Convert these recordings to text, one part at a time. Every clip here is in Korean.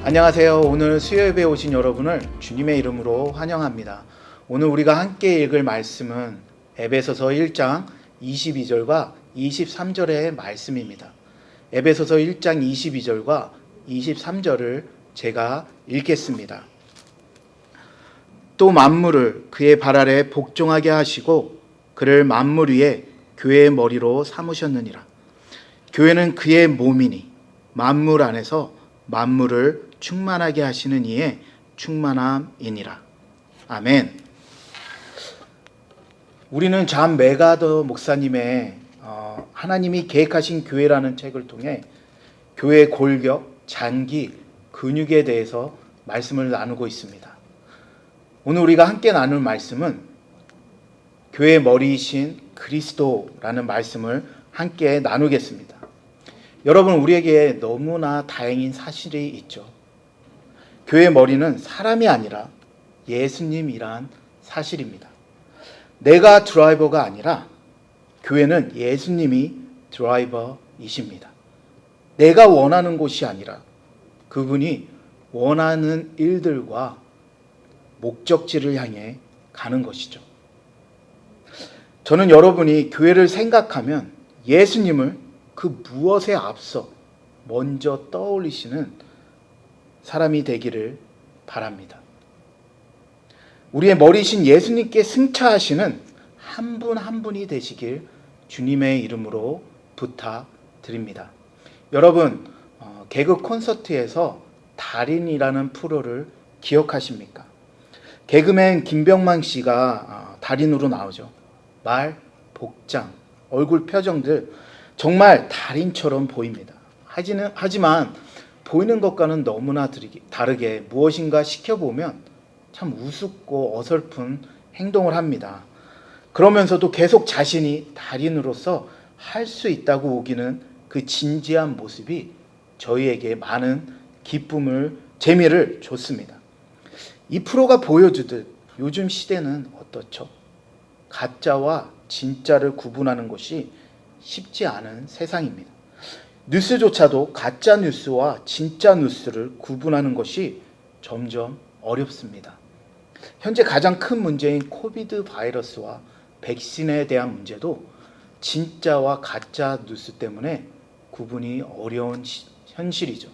안녕하세요. 오늘 수요예배에 오신 여러분을 주님의 이름으로 환영합니다. 오늘 우리가 함께 읽을 말씀은 에베소서 1장 22절과 23절의 말씀입니다. 에베소서 1장 22절과 23절을 제가 읽겠습니다. 또 만물을 그의 발 아래 복종하게 하시고 그를 만물 위에 교회의 머리로 삼으셨느니라. 교회는 그의 몸이니 만물 안에서 만물을 충만하게 하시는 이의 충만함이니라. 아멘. 우리는 존 맥아더 목사님의 하나님이 계획하신 교회라는 책을 통해 교회의 골격, 장기, 근육에 대해서 말씀을 나누고 있습니다. 오늘 우리가 함께 나눌 말씀은 교회의 머리이신 그리스도라는 말씀을 함께 나누겠습니다. 여러분, 우리에게 너무나 다행인 사실이 있죠. 교회의 머리는 사람이 아니라 예수님이란 사실입니다. 내가 드라이버가 아니라 교회는 예수님이 드라이버이십니다. 내가 원하는 곳이 아니라 그분이 원하는 일들과 목적지를 향해 가는 것이죠. 저는 여러분이 교회를 생각하면 예수님을 그 무엇에 앞서 먼저 떠올리시는 사람이 되기를 바랍니다. 우리의 머리이신 예수님께 승차하시는 한 분 한 분이 되시길 주님의 이름으로 부탁드립니다. 여러분, 개그 콘서트에서 달인이라는 프로를 기억하십니까? 개그맨 김병만 씨가 달인으로 나오죠. 말, 복장, 얼굴 표정들 정말 달인처럼 보입니다. 하지만 보이는 것과는 너무나 다르게 무엇인가 시켜보면 참 우습고 어설픈 행동을 합니다. 그러면서도 계속 자신이 달인으로서 할 수 있다고 우기는 그 진지한 모습이 저희에게 많은 기쁨을, 재미를 줬습니다. 이 프로가 보여주듯 요즘 시대는 어떻죠? 가짜와 진짜를 구분하는 것이 쉽지 않은 세상입니다. 뉴스조차도 가짜 뉴스와 진짜 뉴스를 구분하는 것이 점점 어렵습니다. 현재 가장 큰 문제인 코비드 바이러스와 백신에 대한 문제도 진짜와 가짜 뉴스 때문에 구분이 어려운 현실이죠.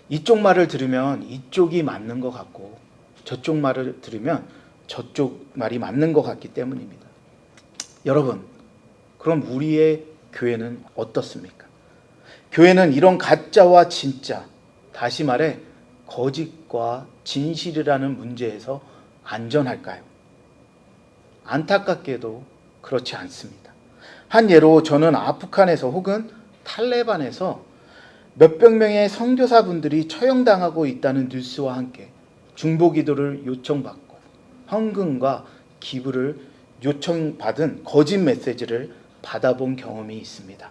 이쪽 말을 들으면 이쪽이 맞는 것 같고 저쪽 말을 들으면 저쪽 말이 맞는 것 같기 때문입니다. 여러분, 그럼 우리의 교회는 어떻습니까? 교회는 이런 가짜와 진짜, 다시 말해 거짓과 진실이라는 문제에서 안전할까요? 안타깝게도 그렇지 않습니다. 한 예로 저는 아프간에서 혹은 탈레반에서 몇백 명의 선교사분들이 처형당하고 있다는 뉴스와 함께 중보기도를 요청받고 헌금과 기부를 요청받은 거짓 메시지를 받아본 경험이 있습니다.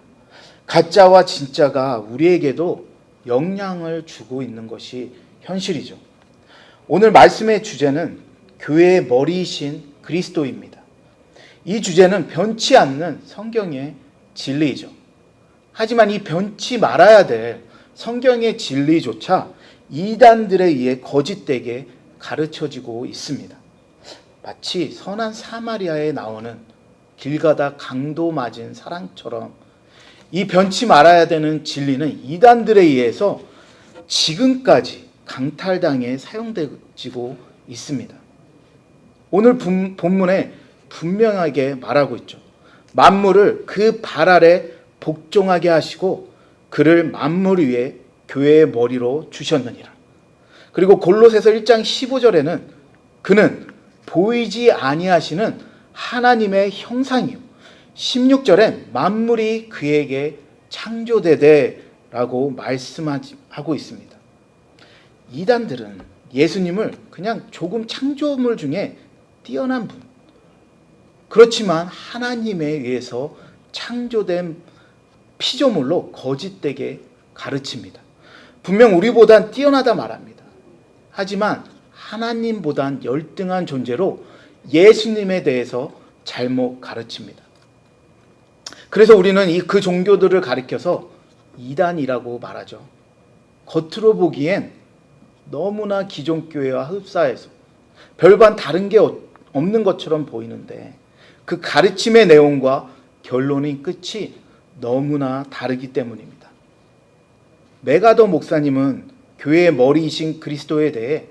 가짜와 진짜가 우리에게도 영향을 주고 있는 것이 현실이죠. 오늘 말씀의 주제는 교회의 머리이신 그리스도입니다. 이 주제는 변치 않는 성경의 진리이죠. 하지만 이 변치 말아야 될 성경의 진리조차 이단들에 의해 거짓되게 가르쳐지고 있습니다. 마치 선한 사마리아에 나오는 길 가다 강도 맞은 사람처럼 이 변치 말아야 되는 진리는 이단들에 의해서 지금까지 강탈당해 사용되고 있습니다. 오늘 본문에 분명하게 말하고 있죠. 만물을 그 발 아래 복종하게 하시고 그를 만물 위에 교회의 머리로 주셨느니라. 그리고 골로새서 1장 15절에는 그는 보이지 아니하시는 하나님의 형상이요 16절엔 만물이 그에게 창조되되라고 말씀하고 있습니다. 이단들은 예수님을 그냥 조금 창조물 중에 뛰어난 분, 그렇지만 하나님에 의해서 창조된 피조물로 거짓되게 가르칩니다. 분명 우리보단 뛰어나다 말합니다. 하지만 하나님보단 열등한 존재로 예수님에 대해서 잘못 가르칩니다. 그래서 우리는 그 종교들을 가리켜서 이단이라고 말하죠. 겉으로 보기엔 너무나 기존 교회와 흡사해서 별반 다른 게 없는 것처럼 보이는데 그 가르침의 내용과 결론의 끝이 너무나 다르기 때문입니다. 메가더 목사님은 교회의 머리이신 그리스도에 대해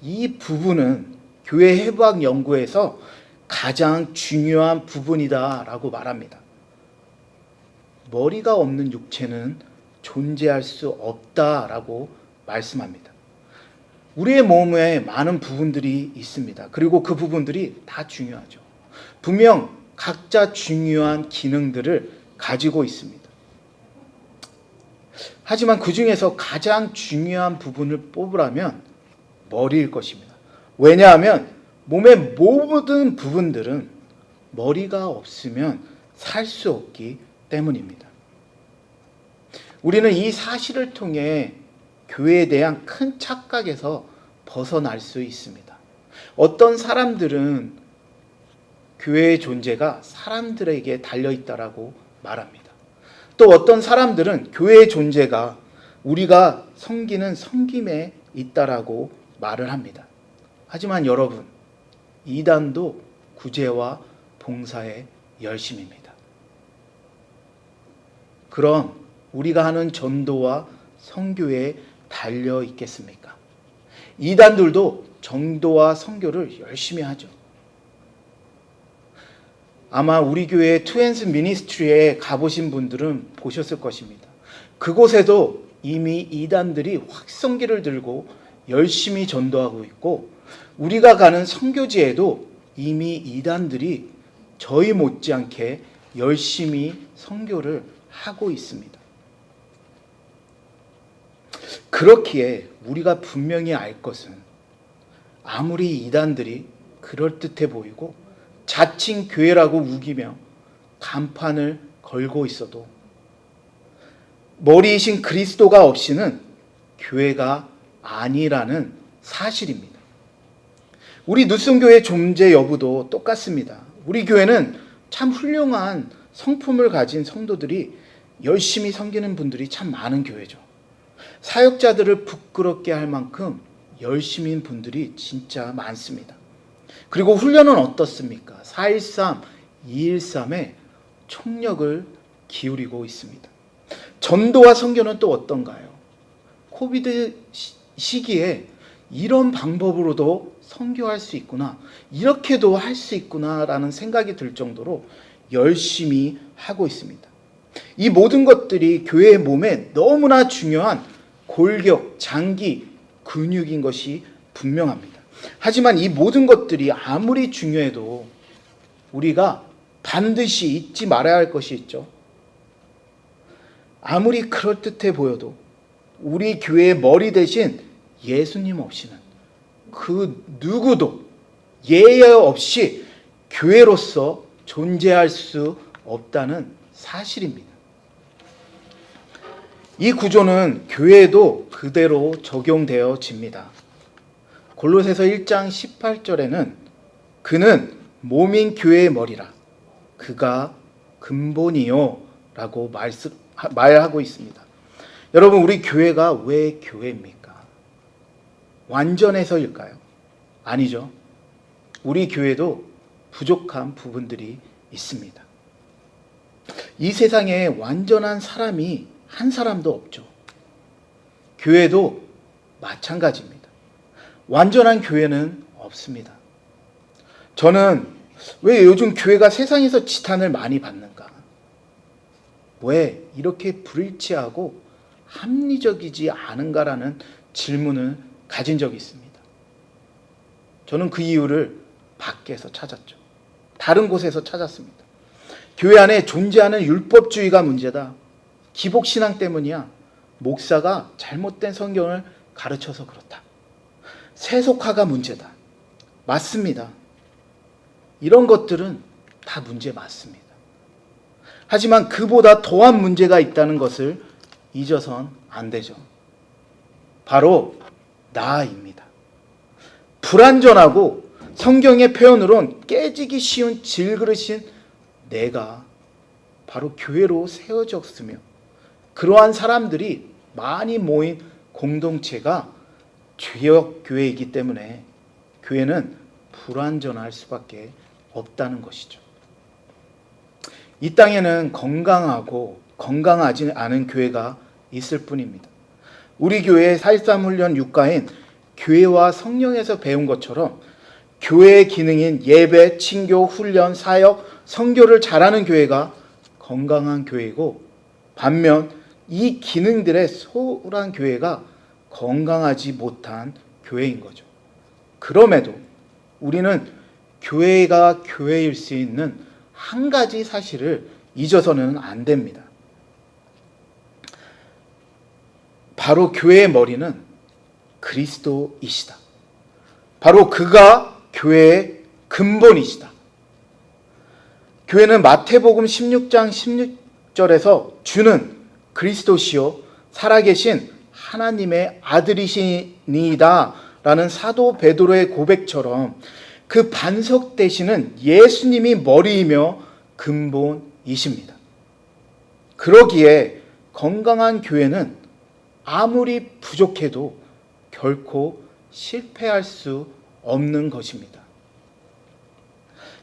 이 부분은 교회 해부학 연구에서 가장 중요한 부분이다라고 말합니다. 머리가 없는 육체는 존재할 수 없다라고 말씀합니다. 우리의 몸에 많은 부분들이 있습니다. 그리고 그 부분들이 다 중요하죠. 분명 각자 중요한 기능들을 가지고 있습니다. 하지만 그 중에서 가장 중요한 부분을 뽑으라면 머리일 것입니다. 왜냐하면 몸의 모든 부분들은 머리가 없으면 살 수 없기 때문입니다. 우리는 이 사실을 통해 교회에 대한 큰 착각에서 벗어날 수 있습니다. 어떤 사람들은 교회의 존재가 사람들에게 달려있다라고 말합니다. 또 어떤 사람들은 교회의 존재가 우리가 섬기는 섬김에 있다라고 말을 합니다. 하지만 여러분, 이단도 구제와 봉사의 열심입니다. 그럼 우리가 하는 전도와 선교에 달려 있겠습니까? 이단들도 전도와 선교를 열심히 하죠. 아마 우리 교회 투앤스 미니스트리에 가보신 분들은 보셨을 것입니다. 그곳에도 이미 이단들이 확성기를 들고 열심히 전도하고 있고, 우리가 가는 선교지에도 이미 이단들이 저희 못지않게 열심히 선교를 하고 있습니다. 그렇기에 우리가 분명히 알 것은, 아무리 이단들이 그럴듯해 보이고 자칭 교회라고 우기며 간판을 걸고 있어도 머리이신 그리스도가 없이는 교회가 아니라는 사실입니다. 우리 누슨교회 존재 여부도 똑같습니다. 우리 교회는 참 훌륭한 성품을 가진 성도들이 열심히 섬기는 분들이 참 많은 교회죠. 사역자들을 부끄럽게 할 만큼 열심인 분들이 진짜 많습니다. 그리고 훈련은 어떻습니까? 4.13, 2.13에 총력을 기울이고 있습니다. 전도와 선교는 또 어떤가요? 코비드 시기에 이런 방법으로도 선교할 수 있구나, 이렇게도 할 수 있구나라는 생각이 들 정도로 열심히 하고 있습니다. 이 모든 것들이 교회의 몸에 너무나 중요한 골격, 장기, 근육인 것이 분명합니다. 하지만 이 모든 것들이 아무리 중요해도 우리가 반드시 잊지 말아야 할 것이 있죠. 아무리 그럴듯해 보여도 우리 교회의 머리 대신 예수님 없이는 그 누구도 예외 없이 교회로서 존재할 수 없다는 사실입니다. 이 구조는 교회에도 그대로 적용되어집니다. 골로새서 1장 18절에는 그는 몸인 교회의 머리라, 그가 근본이요 라고 말하고 있습니다. 여러분, 우리 교회가 왜 교회입니까? 완전해서일까요? 아니죠. 우리 교회도 부족한 부분들이 있습니다. 이 세상에 완전한 사람이 한 사람도 없죠. 교회도 마찬가지입니다. 완전한 교회는 없습니다. 저는 왜 요즘 교회가 세상에서 지탄을 많이 받는가? 왜 이렇게 불일치하고 합리적이지 않은가라는 질문을 가진 적이 있습니다. 저는 그 이유를 밖에서 찾았죠. 다른 곳에서 찾았습니다. 교회 안에 존재하는 율법주의가 문제다. 기복신앙 때문이야. 목사가 잘못된 성경을 가르쳐서 그렇다. 세속화가 문제다. 맞습니다. 이런 것들은 다 문제 맞습니다. 하지만 그보다 더한 문제가 있다는 것을 잊어선 안 되죠. 바로 나입니다. 불완전하고 성경의 표현으론 깨지기 쉬운 질그릇인 내가 바로 교회로 세워졌으며, 그러한 사람들이 많이 모인 공동체가 죄역 교회이기 때문에 교회는 불완전할 수밖에 없다는 것이죠. 이 땅에는 건강하고 건강하지 않은 교회가 있을 뿐입니다. 우리 교회의 4.13 훈련 육가인 교회와 성령에서 배운 것처럼 교회의 기능인 예배, 친교, 훈련, 사역, 선교를 잘하는 교회가 건강한 교회이고, 반면 이 기능들의 소홀한 교회가 건강하지 못한 교회인 거죠. 그럼에도 우리는 교회가 교회일 수 있는 한 가지 사실을 잊어서는 안 됩니다. 바로 교회의 머리는 그리스도이시다. 바로 그가 교회의 근본이시다. 교회는 마태복음 16장 16절에서 주는 그리스도시요 살아계신 하나님의 아들이시니이다 라는 사도 베드로의 고백처럼 그 반석 되시는 예수님이 머리이며 근본이십니다. 그러기에 건강한 교회는 아무리 부족해도 결코 실패할 수 없는 것입니다.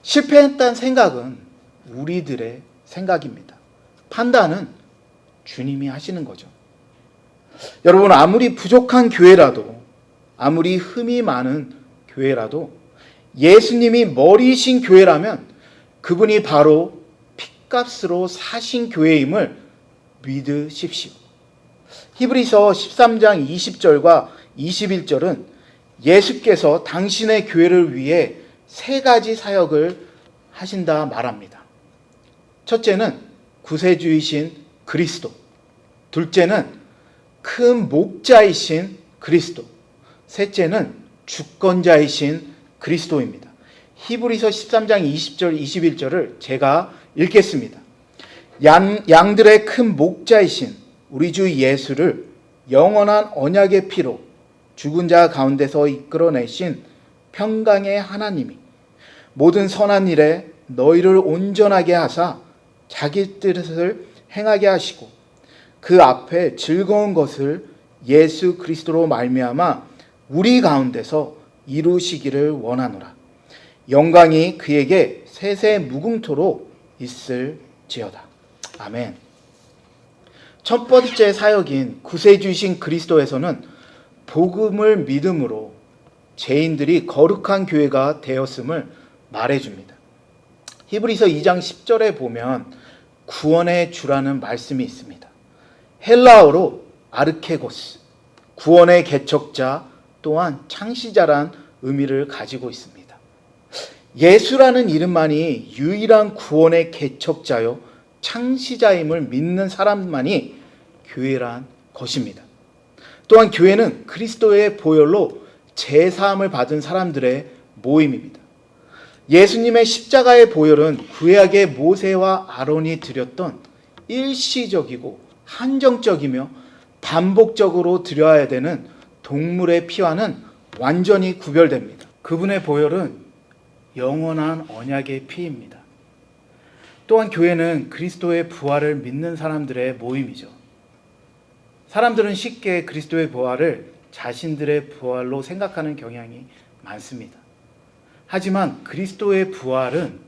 실패했다는 생각은 우리들의 생각입니다. 판단은 주님이 하시는 거죠. 여러분, 아무리 부족한 교회라도, 아무리 흠이 많은 교회라도 예수님이 머리이신 교회라면 그분이 바로 핏값으로 사신 교회임을 믿으십시오. 히브리서 13장 20절과 21절은 예수께서 당신의 교회를 위해 세 가지 사역을 하신다 말합니다. 첫째는 구세주이신 그리스도, 둘째는 큰 목자이신 그리스도, 셋째는 주권자이신 그리스도입니다. 히브리서 13장 20절 21절을 제가 읽겠습니다. 양들의 큰 목자이신 우리 주 예수를 영원한 언약의 피로 죽은 자 가운데서 이끌어내신 평강의 하나님이 모든 선한 일에 너희를 온전하게 하사 자기 뜻을 행하게 하시고 그 앞에 즐거운 것을 예수 그리스도로 말미암아 우리 가운데서 이루시기를 원하노라. 영광이 그에게 세세 무궁토록 있을지어다. 아멘. 첫 번째 사역인 구세주이신 그리스도에서는 복음을 믿음으로 죄인들이 거룩한 교회가 되었음을 말해줍니다. 히브리서 2장 10절에 보면 구원의 주라는 말씀이 있습니다. 헬라어로 아르케고스, 구원의 개척자 또한 창시자란 의미를 가지고 있습니다. 예수라는 이름만이 유일한 구원의 개척자요 창시자임을 믿는 사람만이 교회란 것입니다. 또한 교회는 그리스도의 보혈로 제사함을 받은 사람들의 모임입니다. 예수님의 십자가의 보혈은 구약의 모세와 아론이 드렸던 일시적이고 한정적이며 반복적으로 드려야 되는 동물의 피와는 완전히 구별됩니다. 그분의 보혈은 영원한 언약의 피입니다. 또한 교회는 그리스도의 부활을 믿는 사람들의 모임이죠. 사람들은 쉽게 그리스도의 부활을 자신들의 부활로 생각하는 경향이 많습니다. 하지만 그리스도의 부활은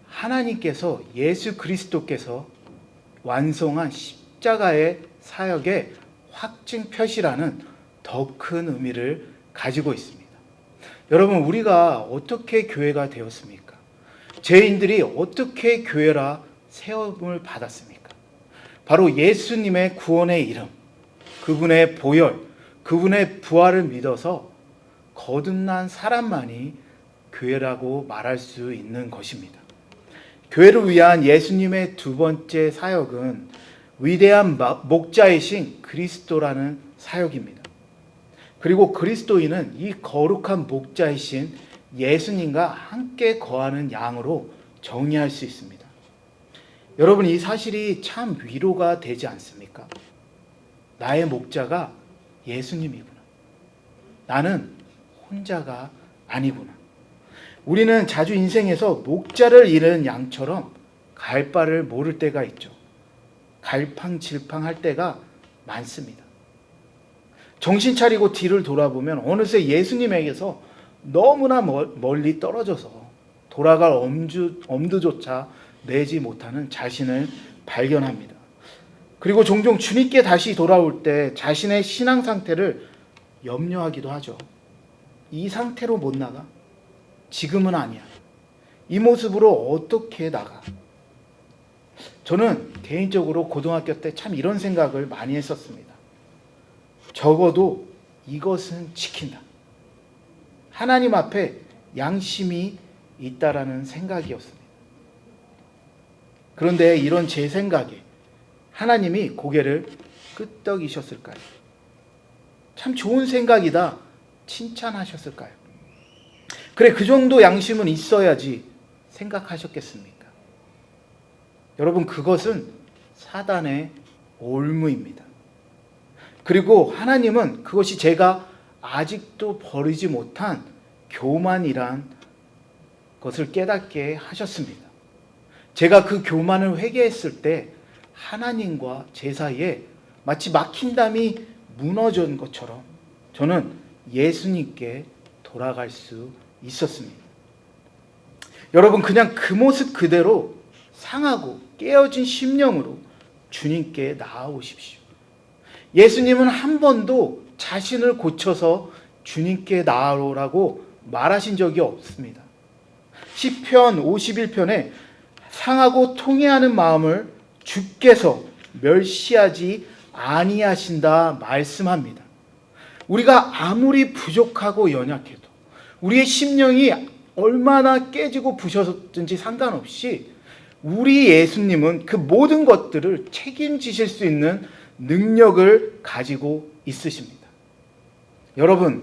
하나님께서 예수 그리스도께서 완성한 십자가의 사역의 확증 표시라는 더 큰 의미를 가지고 있습니다. 여러분, 우리가 어떻게 교회가 되었습니까? 죄인들이 어떻게 교회라 세움을 받았습니까? 바로 예수님의 구원의 이름, 그분의 보혈, 그분의 부활을 믿어서 거듭난 사람만이 교회라고 말할 수 있는 것입니다. 교회를 위한 예수님의 두 번째 사역은 위대한 목자이신 그리스도라는 사역입니다. 그리고 그리스도인은 이 거룩한 목자이신 예수님과 함께 거하는 양으로 정의할 수 있습니다. 여러분, 이 사실이 참 위로가 되지 않습니까? 나의 목자가 예수님이구나. 나는 혼자가 아니구나. 우리는 자주 인생에서 목자를 잃은 양처럼 갈 바를 모를 때가 있죠. 갈팡질팡할 때가 많습니다. 정신 차리고 뒤를 돌아보면 어느새 예수님에게서 너무나 멀리 떨어져서 돌아갈 엄두조차 내지 못하는 자신을 발견합니다. 그리고 종종 주님께 다시 돌아올 때 자신의 신앙 상태를 염려하기도 하죠. 이 상태로 못 나가? 지금은 아니야. 이 모습으로 어떻게 나가? 저는 개인적으로 고등학교 때 참 이런 생각을 많이 했었습니다. 적어도 이것은 지킨다. 하나님 앞에 양심이 있다라는 생각이었습니다. 그런데 이런 제 생각에 하나님이 고개를 끄덕이셨을까요? 참 좋은 생각이다 칭찬하셨을까요? 그래, 그 정도 양심은 있어야지 생각하셨겠습니까? 여러분, 그것은 사단의 올무입니다. 그리고 하나님은 그것이 제가 아직도 버리지 못한 교만이란 것을 깨닫게 하셨습니다. 제가 그 교만을 회개했을 때 하나님과 제 사이에 마치 막힌 담이 무너진 것처럼 저는 예수님께 돌아갈 수 있었습니다. 여러분, 그냥 그 모습 그대로 상하고 깨어진 심령으로 주님께 나아오십시오. 예수님은 한 번도 자신을 고쳐서 주님께 나아오라고 말하신 적이 없습니다. 시편 51편에 상하고 통회하는 마음을 주께서 멸시하지 아니하신다 말씀합니다. 우리가 아무리 부족하고 연약해도 우리의 심령이 얼마나 깨지고 부셔졌든지 상관없이 우리 예수님은 그 모든 것들을 책임지실 수 있는 능력을 가지고 있으십니다. 여러분,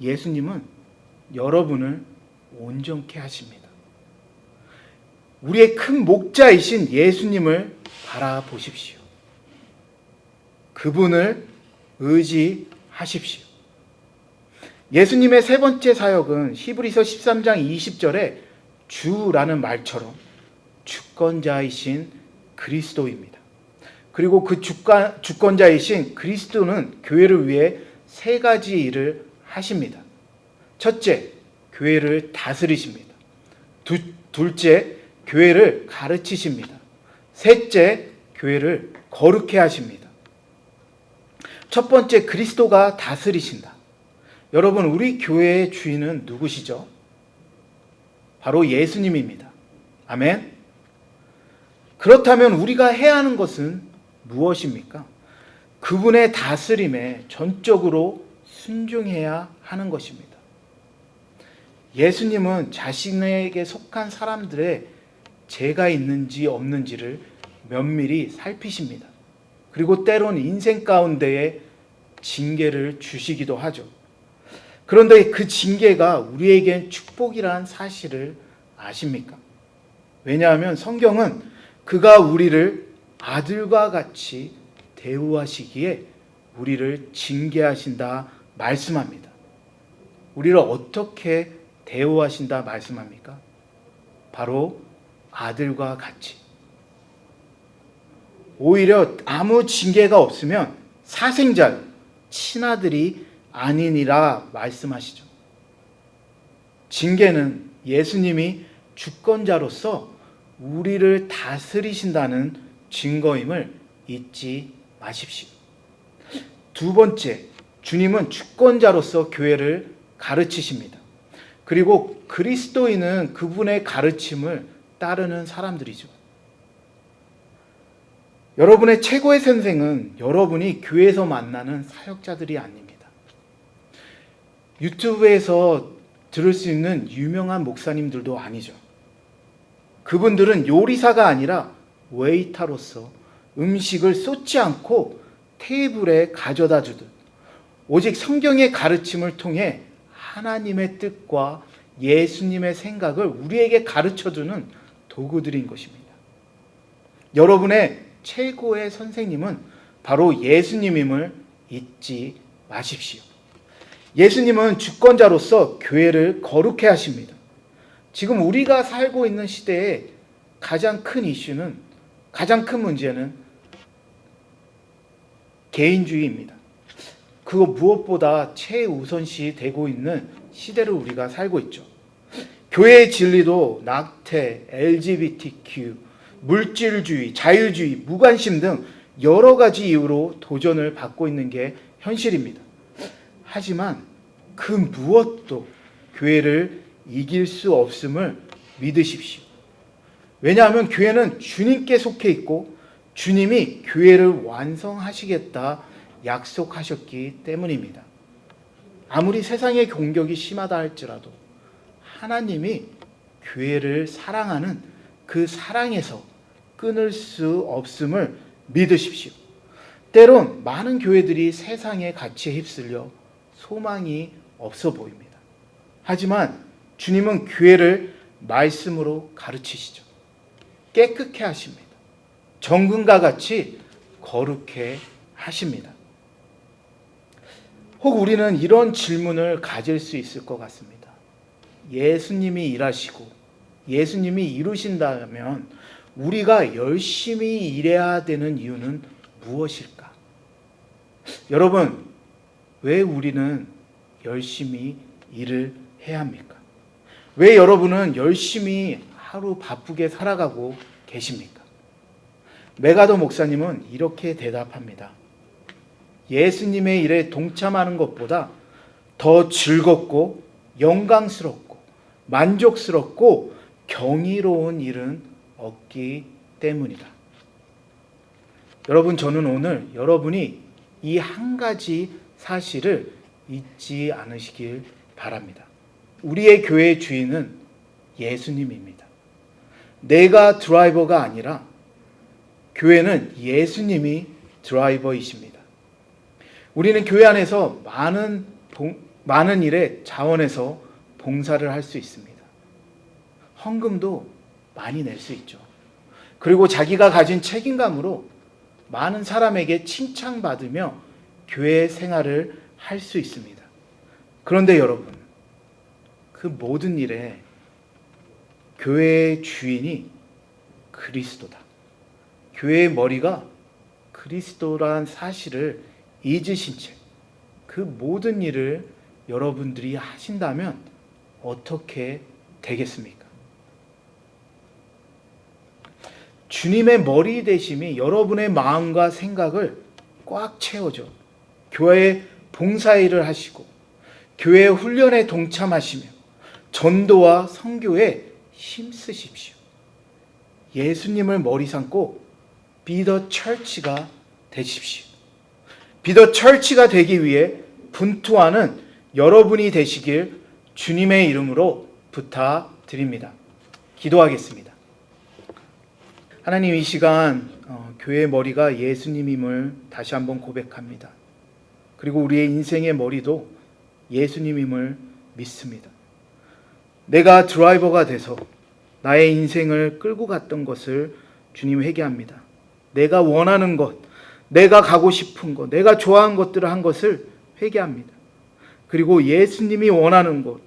예수님은 여러분을 온전케 하십니다. 우리의 큰 목자이신 예수님을 바라보십시오. 그분을 의지하십시오. 예수님의 세 번째 사역은 히브리서 13장 20절에 주라는 말처럼 주권자이신 그리스도입니다. 그리고 그 주권자이신 그리스도는 교회를 위해 세 가지 일을 하십니다. 첫째, 교회를 다스리십니다. 둘째, 교회를 가르치십니다. 셋째, 교회를 거룩해 하십니다. 첫 번째, 그리스도가 다스리신다. 여러분, 우리 교회의 주인은 누구시죠? 바로 예수님입니다. 아멘. 그렇다면 우리가 해야 하는 것은 무엇입니까? 그분의 다스림에 전적으로 순종해야 하는 것입니다. 예수님은 자신에게 속한 사람들의 죄가 있는지 없는지를 면밀히 살피십니다. 그리고 때론 인생 가운데에 징계를 주시기도 하죠. 그런데 그 징계가 우리에겐 축복이라는 사실을 아십니까? 왜냐하면 성경은 그가 우리를 아들과 같이 대우하시기에 우리를 징계하신다 말씀합니다. 우리를 어떻게 대우하신다 말씀합니까? 바로 아들과 같이. 오히려 아무 징계가 없으면 사생자, 친아들이 아니니라 말씀하시죠. 징계는 예수님이 주권자로서 우리를 다스리신다는 증거임을 잊지 마십시오. 두 번째, 주님은 주권자로서 교회를 가르치십니다. 그리고 그리스도인은 그분의 가르침을 따르는 사람들이죠. 여러분의 최고의 선생은 여러분이 교회에서 만나는 사역자들이 아닙니다. 유튜브에서 들을 수 있는 유명한 목사님들도 아니죠. 그분들은 요리사가 아니라 웨이터로서 음식을 쏟지 않고 테이블에 가져다 주듯 오직 성경의 가르침을 통해 하나님의 뜻과 예수님의 생각을 우리에게 가르쳐주는 도구들인 것입니다. 여러분의 최고의 선생님은 바로 예수님임을 잊지 마십시오. 예수님은 주권자로서 교회를 거룩해 하십니다. 지금 우리가 살고 있는 시대의 가장 큰 이슈는, 가장 큰 문제는 개인주의입니다. 그거 무엇보다 최우선시 되고 있는 시대를 우리가 살고 있죠. 교회의 진리도 낙태, LGBTQ, 물질주의, 자유주의, 무관심 등 여러 가지 이유로 도전을 받고 있는 게 현실입니다. 하지만 그 무엇도 교회를 이길 수 없음을 믿으십시오. 왜냐하면 교회는 주님께 속해 있고 주님이 교회를 완성하시겠다 약속하셨기 때문입니다. 아무리 세상의 공격이 심하다 할지라도 하나님이 교회를 사랑하는 그 사랑에서 끊을 수 없음을 믿으십시오. 때론 많은 교회들이 세상의 가치에 휩쓸려 소망이 없어 보입니다. 하지만 주님은 교회를 말씀으로 가르치시죠. 깨끗게 하십니다. 정금과 같이 거룩해 하십니다. 혹 우리는 이런 질문을 가질 수 있을 것 같습니다. 예수님이 일하시고 예수님이 이루신다면 우리가 열심히 일해야 되는 이유는 무엇일까? 여러분, 왜 우리는 열심히 일을 해야 합니까? 왜 여러분은 열심히 하루 바쁘게 살아가고 계십니까? 메가더 목사님은 이렇게 대답합니다. 예수님의 일에 동참하는 것보다 더 즐겁고 영광스럽고 만족스럽고 경이로운 일은 없기 때문이다. 여러분, 저는 오늘 여러분이 이 한 가지 사실을 잊지 않으시길 바랍니다. 우리의 교회의 주인은 예수님입니다. 내가 드라이버가 아니라 교회는 예수님이 드라이버이십니다. 우리는 교회 안에서 많은 일에 자원해서 봉사를 할 수 있습니다. 헌금도 많이 낼 수 있죠. 그리고 자기가 가진 책임감으로 많은 사람에게 칭찬받으며 교회 생활을 할 수 있습니다. 그런데 여러분, 그 모든 일에 교회의 주인이 그리스도다. 교회의 머리가 그리스도란 사실을 잊으신 채 그 모든 일을 여러분들이 하신다면 어떻게 되겠습니까? 주님의 머리 되심이 여러분의 마음과 생각을 꽉 채워줘 교회의 봉사일을 하시고 교회 훈련에 동참하시며 전도와 선교에 힘쓰십시오. 예수님을 머리 삼고 Be the Church가 되십시오. Be the Church가 되기 위해 분투하는 여러분이 되시길 주님의 이름으로 부탁드립니다. 기도하겠습니다. 하나님, 이 시간 교회의 머리가 예수님임을 다시 한번 고백합니다. 그리고 우리의 인생의 머리도 예수님임을 믿습니다. 내가 드라이버가 돼서 나의 인생을 끌고 갔던 것을 주님 회개합니다. 내가 원하는 것, 내가 가고 싶은 것, 내가 좋아하는 것들을 한 것을 회개합니다. 그리고 예수님이 원하는 것,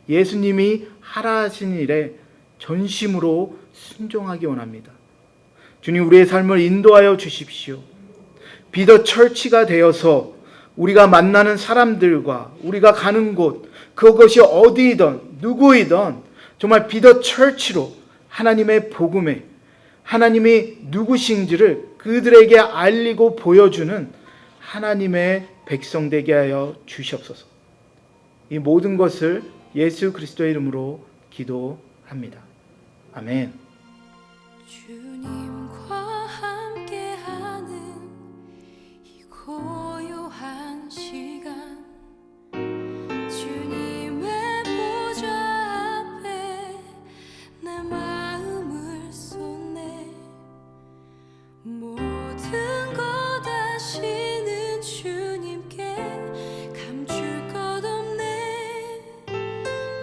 예수님이 하라 하신 일에 전심으로 순종하기 원합니다. 주님, 우리의 삶을 인도하여 주십시오. Be the Church가 되어서 우리가 만나는 사람들과 우리가 가는 곳, 그것이 어디이든 누구이든 정말 Be the Church로 하나님의 복음에 하나님이 누구신지를 그들에게 알리고 보여주는 하나님의 백성 되게 하여 주시옵소서. 이 모든 것을 예수 그리스도의 이름으로 기도합니다. 아멘. 주님과 함께하는 이 고요한 시간, 주님의 보좌 앞에 내 마음을 쏟네. 모든 것 아시는 주님께 감출 것 없네.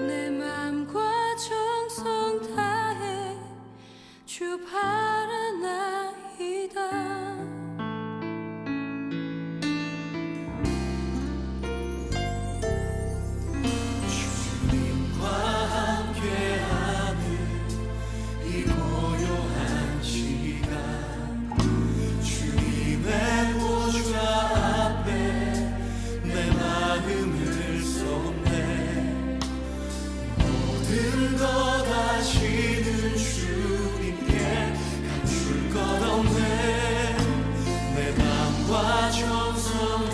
내 맘과 정성 다해 주 바라 영광과 충성